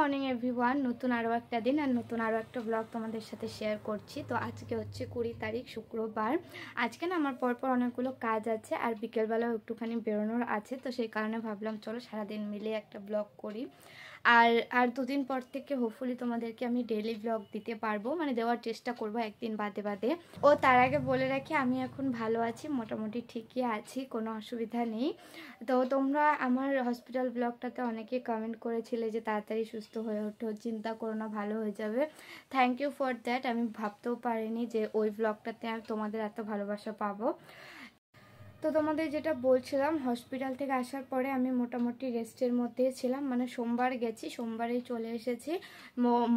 Morning everyone. নতুন আরও একটা দিন আর নতুন আরও একটা ব্লগ তোমাদের সাথে শেয়ার করছি। তো আজকে হচ্ছে 20 তারিখ শুক্রবার। আজকে না আমার পরপর অনেকগুলো কাজ আছে আর বিকেলবেলাও একটুখানি বেরোনোর আছে, তো সেই কারণে ভাবলাম চলো সারাদিন মিলে একটা ব্লগ করি। আর দুদিন পর থেকে হোপফুলি তোমাদেরকে আমি ডেইলি ব্লগ দিতে পারবো, মানে দেওয়ার চেষ্টা করব একদিন বাদে বাদে। ও তার আগে বলে রাখি আমি এখন ভালো আছি, মোটামুটি ঠিকই আছি, কোনো অসুবিধা নেই। তো তোমরা আমার হসপিটাল ব্লগটাতে অনেকে কমেন্ট করেছিলে যে তাড়াতাড়ি সুস্থ হয়ে ওঠো, চিন্তা করো না, ভালো হয়ে যাবে। Thank you for that. আমি ভাবতেও পারিনি যে ওই ব্লগটাতে আমি তোমাদের এত ভালোবাসা পাবো। তো তোমাদের যেটা বলছিলাম, হসপিটাল থেকে আসার পরে আমি মোটামুটি রেস্টের মধ্যেই ছিলাম, মানে সোমবার গেছি, সোমবারেই চলে এসেছি।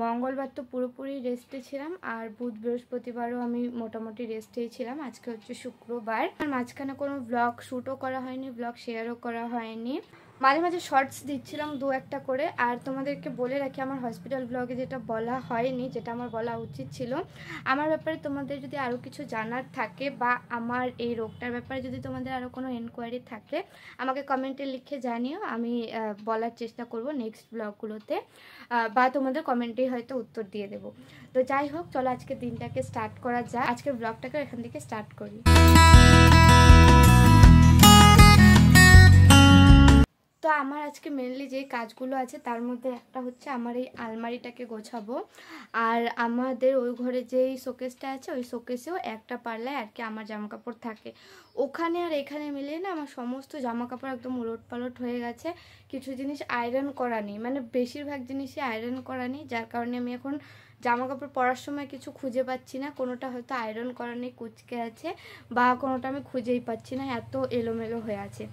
মঙ্গলবার তো পুরোপুরি রেস্টে ছিলাম, আর বুধ বৃহস্পতিবারও আমি মোটামুটি রেস্টেই ছিলাম। আজকে হচ্ছে শুক্রবার। আর মাঝখানে কোনো ব্লগ শ্যুটও করা হয়নি, ব্লগ শেয়ারও করা হয়নি। মাঝে মাঝে শর্টস দিচ্ছিলাম দু একটা করে। আর তোমাদেরকে বলে রাখি, আমার হসপিটাল ব্লগে যেটা বলা হয়নি, যেটা আমার বলা উচিত ছিল, আমার ব্যাপারে তোমাদের যদি আরও কিছু জানার থাকে বা আমার এই রোগটার ব্যাপারে যদি তোমাদের আরও কোনো এনকোয়ারি থাকে আমাকে কমেন্টে লিখে জানিও, আমি বলার চেষ্টা করব নেক্সট ব্লগগুলোতে, বা তোমাদের কমেন্টেই হয়তো উত্তর দিয়ে দেবো। তো যাই হোক, চলো আজকে দিনটাকে স্টার্ট করা যায়। আজকের ব্লগটাকে এখান থেকে স্টার্ট করি। তো আমার আজকে মেনলি যে কাজগুলো আছে তার মধ্যে একটা হচ্ছে আমার এই আলমারিটাকে গোছাবো। আর আমাদের ওই ঘরে যেই শোকেসটা আছে ওই শোকেসেও একটা পাল্লায় আর কি আমার জামাকাপড় থাকে, ওখানে আর এখানে মিলিয়ে না আমার সমস্ত জামাকাপড় একদম উলট পালট হয়ে গেছে। কিছু জিনিস আয়রন করা নেই, মানে বেশিরভাগ জিনিসই আয়রন করা নেই, যার কারণে আমি এখন জামাকাপড় পরার সময় কিছু খুঁজে পাচ্ছি না। কোনোটা হয়তো আয়রন করা নেই, কুচকে আছে, বা কোনোটা আমি খুঁজেই পাচ্ছি না, এত এলোমেলো হয়ে আছে।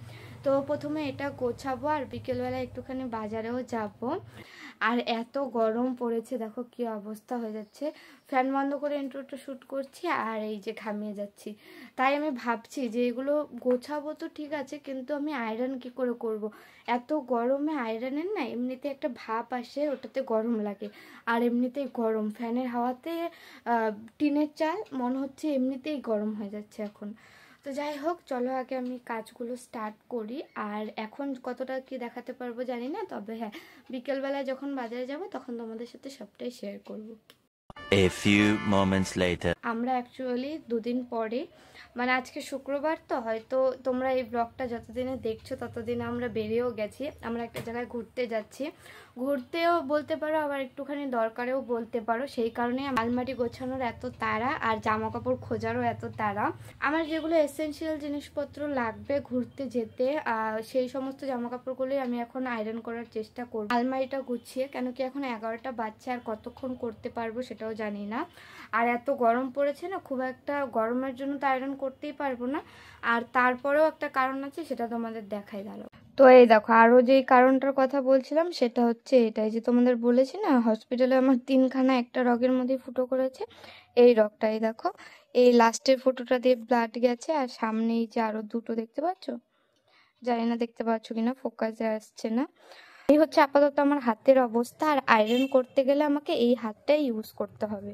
তো প্রথমে এটা গোছাবো আর বিকেলবেলা একটুখানি বাজারেও যাব। আর এত গরম পড়েছে, দেখো কি অবস্থা হয়ে যাচ্ছে। ফ্যান বন্ধ করে ইন্ট্রোটা শ্যুট করছি আর এই যে ঘামিয়ে যাচ্ছি। তাই আমি ভাবছি যে এগুলো গোছাবো তো ঠিক আছে, কিন্তু আমি আয়রন কি করে করব। এত গরমে আয়রনের না এমনিতে একটা ভাপ আসে, ওটাতে গরম লাগে। আর এমনিতেই গরম, ফ্যানের হাওয়াতে টিনের চাল মনে হচ্ছে এমনিতেই গরম হয়ে যাচ্ছে এখন। তো যাই হোক, চলো আগে আমি কাজগুলো স্টার্ট করি। আর এখন কতটা কি দেখাতে পারবো জানি না, তবে হ্যাঁ বিকেলবেলায় যখন বাজারে যাব তখন তোমাদের সাথে সবটাই শেয়ার করব। A few moments later. আমরা অ্যাকচুয়ালি দুদিন পরে, মানে আজকে শুক্রবার, তো হয়তো তোমরা এই ব্লগটা যতদিনে দেখছো ততদিনে আমরা বেরিয়েও গেছি। আমরা একটা জায়গায় ঘুরতে যাচ্ছি, ঘুরতেও বলতে পারো আবার একটুখানি দরকারেও বলতে পারো। সেই কারণে আলমারি গোছানোর এত তাড়া আর জামা কাপড় খোঁজারও এত তাড়া। আমার যেগুলো এসেনশিয়াল জিনিসপত্র লাগবে ঘুরতে যেতে, সেই সমস্ত জামা কাপড়গুলোই আমি এখন আয়রন করার চেষ্টা করব আলমারিটা গুছিয়ে। কেন কি এখন 11টা বাজছে, আর কতক্ষণ করতে পারবো সেটাও জানি না। আর এত গরম পড়েছে না, খুব একটা গরমের জন্য তো আয়রন করতেই পারবো না। আর তারপরেও একটা কারণ আছে, সেটা তোমাদের দেখাই দাঁড়াও। তো এই দেখো, আরও যেই কারণটার কথা বলছিলাম সেটা হচ্ছে এটাই, যে তোমাদের বলেছি না হসপিটালে আমার 3খানা একটা রগের মধ্যে ফুটো করেছে। এই রগটাই দেখো, এই লাস্টের ফুটোটা দিয়ে ব্লাড গেছে, আর সামনেই যে আরো দুটো দেখতে পাচ্ছ, জানি না দেখতে পাচ্ছ কিনা, ফোকাসে আসছে না। এই হচ্ছে আপাতত আমার হাতের অবস্থা। আর আয়রন করতে গেলে আমাকে এই হাতটাই ইউজ করতে হবে।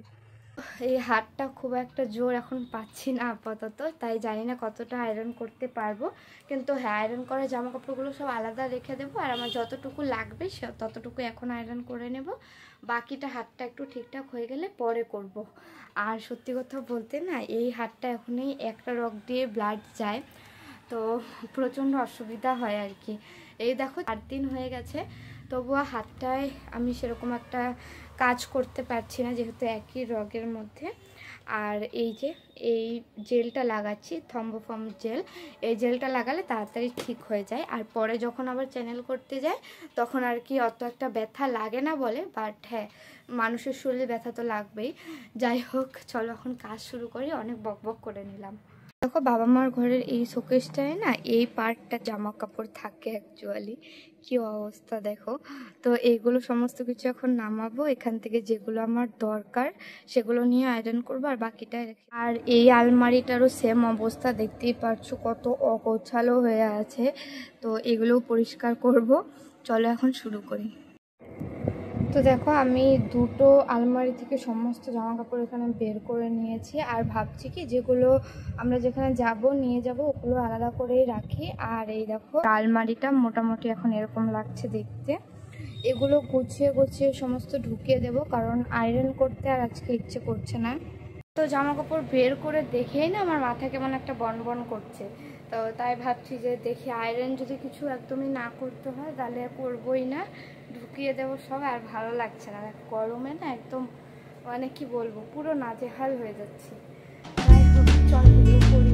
এই হাতটা খুব একটা জোর এখন পাচ্ছি না আপাতত, তাই জানি না কতটা আয়রন করতে পারবো। কিন্তু হ্যাঁ, আয়রন করা জামা কাপড়গুলো সব আলাদা রেখে দেবো, আর আমার যতটুকু লাগবে ততটুকু এখন আয়রন করে নেব। বাকিটা হাতটা একটু ঠিকঠাক হয়ে গেলে পরে করব। আর সত্যি কথা বলতে না, এই হাতটা এখনই একটা রগ দিয়ে ব্লাড যায়, তো প্রচণ্ড অসুবিধা হয় আর কি। এই দেখো 4 দিন হয়ে গেছে, তবুও হাতটায় আমি সেরকম একটা কাজ করতে পারছি না, যেহেতু একই রগের মধ্যে। আর এই যে এই জেলটা লাগাচ্ছি, থম্বোফর্ম জেল, এই জেলটা লাগালে তাড়াতাড়ি ঠিক হয়ে যায়। আর পরে যখন আবার চ্যানেল করতে যায় তখন আর কি অত একটা ব্যথা লাগে না বলে, বাট হ্যাঁ মানুষের শরীরে ব্যথা তো লাগবেই। যাই হোক, চলো এখন কাজ শুরু করি, অনেক বকবক করে নিলাম। দেখো, বাবা মার ঘরের এই শোকেসটায় না এই পার্টটা জামা কাপড় থাকে অ্যাকচুয়ালি, কি অবস্থা দেখো। তো এইগুলো সমস্ত কিছু এখন নামাবো, এখান থেকে যেগুলো আমার দরকার সেগুলো নিয়ে আয়রন করবো, আর বাকিটা রেখে। আর এই আলমারিটারও সেম অবস্থা, দেখতেই পাচ্ছো কত অগোছালো হয়ে আছে। তো এগুলোও পরিষ্কার করব, চলো এখন শুরু করি। তো দেখো, আমি দুটো আলমারি থেকে সমস্ত জামা কাপড় এখানে বের করে নিয়েছি। আর ভাবছি কি যেগুলো আমরা যেখানে যাব নিয়ে যাব ওগুলো আলাদা করেই রাখি। আর এই দেখো আলমারিটা মোটামুটি এখন এরকম লাগছে দেখতে। এগুলো গুছিয়ে গুছিয়ে সমস্ত ঢুকিয়ে দেব, কারণ আয়রন করতে আর আজকে ইচ্ছে করছে না। তো জামা কাপড় বের করে দেখেই না আমার মাথা কেমন একটা বন বন করছে। তো তাই ভাবছি যে দেখি আয়রন যদি কিছু একদমই না করতে হয় তাহলে করবই না, ঢুকিয়ে দেবো সব। আর ভালো লাগছে না, গরমে না একদম মানে কি বলবো, পুরো নাজেহাল হয়ে যাচ্ছে। যাই হোক, চল ভিডিও করি।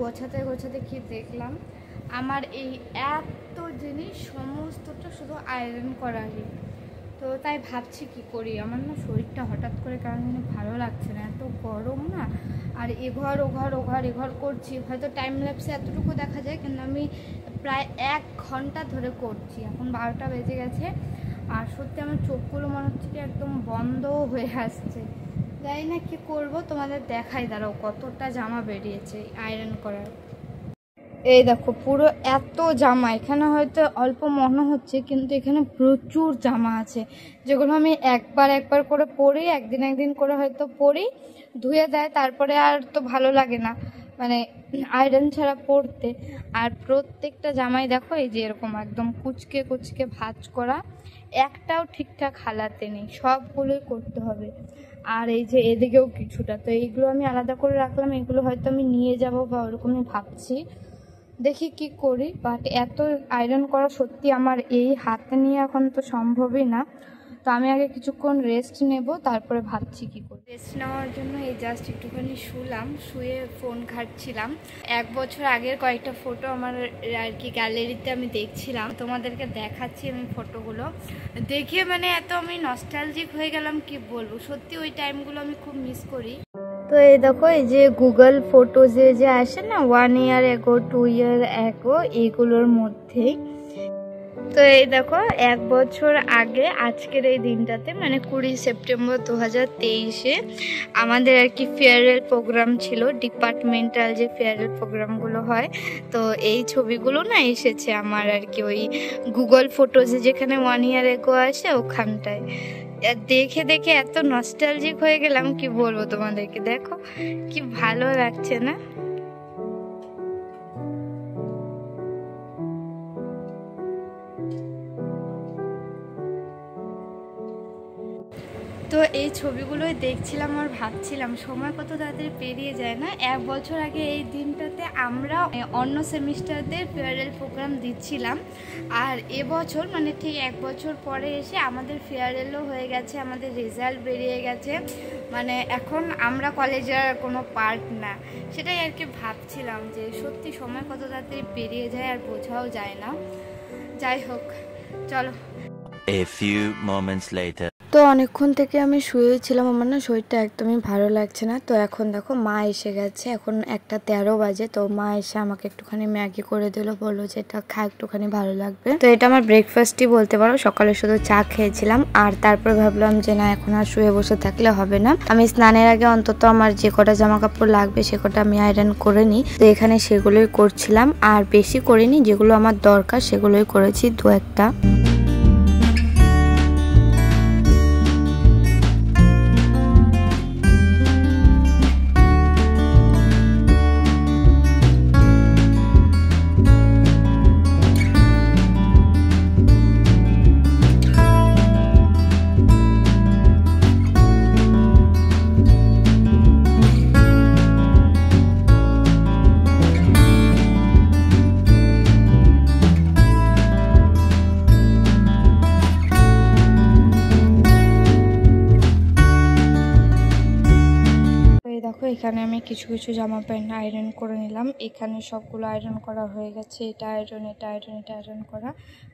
গোছাতে গোছাতে কি দেখলাম, আমার এই এত জিনিস সমস্তটা শুধু আয়রন করারই। তো তাই ভাবছি কি করি, আমার না শরীরটা হঠাৎ করে কারণ ভালো লাগছে না, এত গরম না। আর এঘর ওঘর ওঘর এঘর করছি, হয়তো টাইম ল্যাপসে এতটুকু দেখা যায়, কিন্তু আমি প্রায় 1 ঘন্টা ধরে করছি। এখন 12টা বেজে গেছে, আর সত্যি আমার চোখগুলো মনে হচ্ছে কি একদম বন্ধও হয়ে আসছে। জানি না কি করবো, তোমাদের দেখাই, দাঁড়াও কতটা জামা বেরিয়েছে আয়রন করার। এই দেখো পুরো এত জামা, এখানে হয়তো অল্প মনে হচ্ছে কিন্তু এখানে প্রচুর জামা আছে, যেগুলো আমি একবার একবার করে পরি, একদিন একদিন করে হয়তো পরি, ধুয়ে দেয়, তারপরে আর তো ভালো লাগে না মানে আয়রন ছাড়া পরতে। আর প্রত্যেকটা জামাই দেখো এই যে এরকম একদম কুচকে কুচকে ভাঁজ করা, একটাও ঠিকঠাক হালাতে নেই, সবগুলোই করতে হবে। আর এই যে এদিকেও কিছুটা, তো এইগুলো আমি আলাদা করে রাখলাম, এগুলো হয়তো আমি নিয়ে যাব বা ওরকমই ভাবছি, দেখি কি করি। বাট এত আয়রন করা সত্যি আমার এই হাতে নিয়ে এখন তো সম্ভবই না। তো আমি আগে কিছুক্ষণ রেস্ট নেব, তারপরে ভাবছি কি করি। রেস্ট নেওয়ার জন্য এই জাস্ট একটুখানি শুলাম, শুয়ে ফোন ঘাঁটছিলাম। 1 বছর আগের কয়েকটা ফটো আমার আর কি গ্যালারিতে আমি দেখছিলাম, তোমাদেরকে দেখাচ্ছি আমি ফটোগুলো দেখে, মানে এত আমি নস্টালজিক হয়ে গেলাম কি বলবো, সত্যি ওই টাইমগুলো আমি খুব মিস করি। তো এই দেখো এই যে গুগল ফটোজে যে আসে না 1 ইয়ার এগো 2 ইয়ার এগো, এইগুলোর মধ্যেই। তো এই দেখো 1 বছর আগে আজকের এই দিনটাতে মানে 20 সেপ্টেম্বর 2023-এ আমাদের আর কি ফেয়ারওয়েল প্রোগ্রাম ছিল, ডিপার্টমেন্টাল যে ফেয়ারওয়েল প্রোগ্রামগুলো হয়। তো এই ছবিগুলো না এসেছে আমার আর কি ওই গুগল ফটোজে, যেখানে 1 ইয়ার এগো আসে ওখানটায়। দেখে দেখে এত নস্টালজিক হয়ে গেলাম কি বলবো তোমাদেরকে, দেখো কি ভালো লাগছে না। তো এই ছবিগুলোই দেখছিলাম আর ভাবছিলাম সময় কত তাড়াতাড়ি পেরিয়ে যায় না। 1 বছর আগে এই দিনটাতে আমরা অন্য সেমিস্টারদের ফেয়ারওয়েল প্রোগ্রাম দিচ্ছিলাম, আর এবছর মানে ঠিক 1 বছর পরে এসে আমাদের ফেয়ারওয়েলও হয়ে গেছে, আমাদের রেজাল্ট বেরিয়ে গেছে, মানে এখন আমরা কলেজের কোনো পার্ট না। সেটাই আর কি ভাবছিলাম যে সত্যি সময় কত তাড়াতাড়ি পেরিয়ে যায় আর বোঝাও যায় না। যাই হোক, চলো। A few moments later. তো অনেকক্ষণ থেকে আমি শুয়েছিলাম, আমার না শরীরটা একদমই ভালো লাগছে না। তো এখন দেখো মা এসে গেছে, এখন 1:13 বাজে। তো মা এসে আমাকে একটুখানি ম্যাগি করে দিল, বললো যে এটা খা, একটুখানি ভালো লাগবে। তো এটা আমার ব্রেকফাস্টই বলতে পারো, সকালে শুধু চা খেয়েছিলাম। আর তারপর ভাবলাম যে না, এখন আর শুয়ে বসে থাকলে হবে না, আমি স্নানের আগে অন্তত আমার যে কটা জামা কাপড় লাগবে সে কটা আমি আয়রন করে নিই। তো এখানে সেগুলোই করছিলাম, আর বেশি করিনি, যেগুলো আমার দরকার সেগুলোই করেছি, 2-1টা। দেখো এখানে আমি কিছু কিছু জামা প্যান্ট আয়রন করে নিলাম, এখানে সবগুলো আয়রন করা হয়ে গেছে, এটা আয়রন এটা আয়রন এটা আয়রন করা,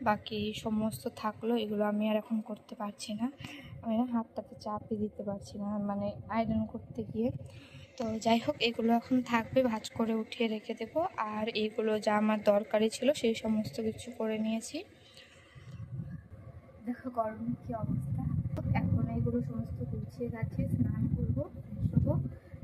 বাকি সমস্ত থাকলো, এগুলো আমি আর এখন করতে পারছি না, আমি না হাতটাতে চাপই দিতে পারছি না মানে আয়রন করতে গিয়ে। তো যাই হোক, এগুলো এখন থাকবে, ভাঁজ করে উঠিয়ে রেখে দেবো। আর এইগুলো যা আমার দরকারি ছিল সেই সমস্ত কিছু করে নিয়েছি। দেখো গরমের কি অবস্থা, এখন এইগুলো সমস্ত গুছিয়ে গেছে, স্নান করবো, ফ্রেশ হবো,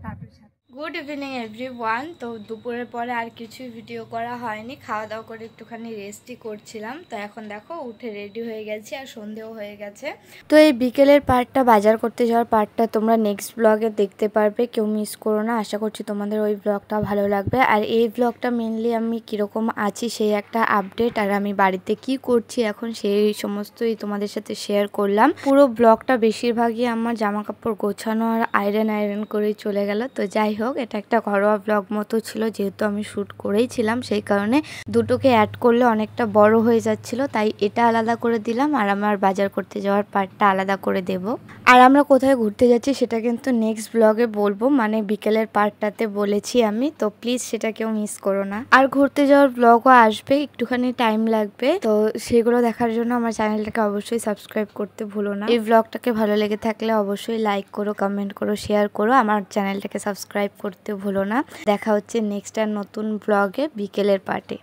তারপরে গুড ইভিনিং এভরিওয়ান। তো দুপুরের পরে আর কিছু ভিডিও করা হয়নি, খাওয়া দাওয়া করে একটুখানি রেস্টই করছিলাম। তো এখন দেখো উঠে রেডি হয়ে গেছি আর সন্ধেও হয়ে গেছে। তো এই বিকেলের পার্টটা, বাজার করতে যাওয়ার পার্টটা তোমরা নেক্সট ব্লগে দেখতে পারবে, কেউ মিস করো না। আশা করছি তোমাদের ওই ব্লগটা ভালো লাগবে। আর এই ব্লগটা মেনলি আমি কীরকম আছি সেই একটা আপডেট, আর আমি বাড়িতে কি করছি এখন সেই সমস্তই তোমাদের সাথে শেয়ার করলাম। পুরো ব্লগটা বেশিরভাগই আমার জামা কাপড় গোছানো আর আয়রন করেই চলে গেল। তো যাই হোক, এটা একটা ঘরোয়া ব্লগ মতো ছিল, যেহেতু আমি শ্যুট করেইছিলাম সেই কারণে দুটোকে অ্যাড করলে অনেকটা বড় হয়ে যাচ্ছিল, তাই এটা আলাদা করে দিলাম আর আমার বাজার করতে যাওয়ার পার্টটা আলাদা করে দেব। আর আমরা কোথায় ঘুরতে যাচ্ছি সেটা কিন্তু নেক্সট ব্লগে বলবো, মানে বিকেলের পার্টটাতে বলেছি আমি, তো প্লিজ সেটা কেউ মিস করো না। আর ঘুরতে যাওয়ার ব্লগও আসবে, একটুখানি টাইম লাগবে, তো সেগুলো দেখার জন্য আমার চ্যানেলটাকে অবশ্যই সাবস্ক্রাইব করতে ভুলো না। এই ব্লগটাকে ভালো লেগে থাকলে অবশ্যই লাইক করো, কমেন্ট করো, শেয়ার করো, আমার চ্যানেলটাকে সাবস্ক্রাইব করতে ভুলো না। দেখা হচ্ছে নেক্সট আর নতুন ব্লগে বিকেলের পার্টে।